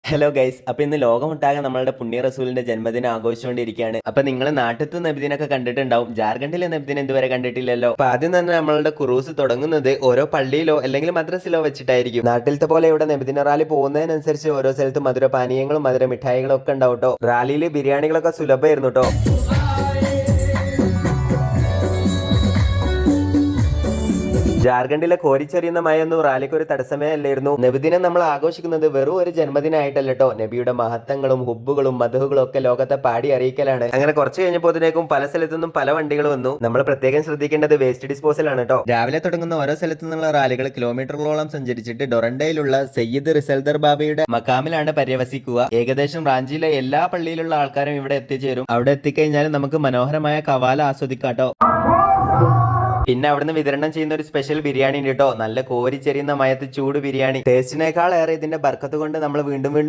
Hello guys, അപ്പൊ ഇന്ന് ലോകമൊട്ടാകെ നമ്മളുടെ പുണ്യ റസൂലിന്റെ ജന്മദിനം ആഘോഷിച്ചുകൊണ്ടിരിക്കുകയാണ്. അപ്പൊ നിങ്ങൾ നാട്ടിലത്തെ നബിദിനൊക്കെ കണ്ടിട്ടുണ്ടാവും, ജാർഖണ്ഡിലെ നബിദിനം ഇതുവരെ കണ്ടിട്ടില്ലല്ലോ. അപ്പൊ ആദ്യം തന്നെ നമ്മളുടെ കുറൂസ് തുടങ്ങുന്നത് ഓരോ പള്ളിയിലോ അല്ലെങ്കിൽ മദ്രസിലോ വെച്ചിട്ടായിരിക്കും. നാട്ടിലത്തെ പോലെ ഇവിടെ നബിദിന റാലി പോകുന്നതിനനുസരിച്ച് ഓരോ സ്ഥലത്ത് മധുര പാനീയങ്ങളും മധുര മിഠായികളും ഒക്കെ ഉണ്ടാവും കേട്ടോ. റാലിയിൽ ബിരിയാണികളൊക്കെ സുലഭമായിരുന്നു കേട്ടോ. ജാർഖണ്ഡിലെ കോരിച്ചെറിയുന്ന മഴയൊന്നും റാലിക്ക് ഒരു തടസ്സമേ അല്ലായിരുന്നു. നബിദിനം നമ്മൾ ആഘോഷിക്കുന്നത് വെറും ഒരു ജന്മദിനമായിട്ടല്ല കേട്ടോ, നബിയുടെ മഹത്വങ്ങളും ഹുബുകളും മധുഹുകളും ഒക്കെ ലോകത്തെ പാടി അറിയിക്കലാണ്. അങ്ങനെ കുറച്ച് കഴിഞ്ഞപ്പോഴത്തേക്കും പല സ്ഥലത്തുനിന്നും പല വണ്ടികൾ വന്നു. നമ്മൾ പ്രത്യേകം ശ്രദ്ധിക്കേണ്ടത് വേസ്റ്റ് ഡിസ്പോസൽ ആണ് കേട്ടോ. രാവിലെ തുടങ്ങുന്ന ഓരോ സ്ഥലത്തു നിന്നുള്ള റാലികൾ കിലോമീറ്ററുകളോളം സഞ്ചരിച്ചിട്ട് ഡൊറണ്ടയിലുള്ള സയ്യിദ് റിസൽദർ ബാബയുടെ മക്കാമിലാണ് പര്യവസിക്കുക. ഏകദേശം റാഞ്ചിയിലെ എല്ലാ പള്ളിയിലുള്ള ആൾക്കാരും ഇവിടെ എത്തിച്ചേരും. അവിടെ എത്തിക്കഴിഞ്ഞാൽ നമുക്ക് മനോഹരമായ കവാല ആസ്വദിക്കാട്ടോ. പിന്നെ അവിടുന്ന് വിതരണം ചെയ്യുന്ന ഒരു സ്പെഷ്യൽ ബിരിയാണി ഉണ്ട് കേട്ടോ. നല്ല കോരി ചെറിയുന്ന മയത്ത് ചൂട് ബിരിയാണി. ടേസ്റ്റിനേക്കാൾ ഏറെ ഇതിന്റെ ബർക്കത്ത് കൊണ്ട് നമ്മൾ വീണ്ടും വീണ്ടും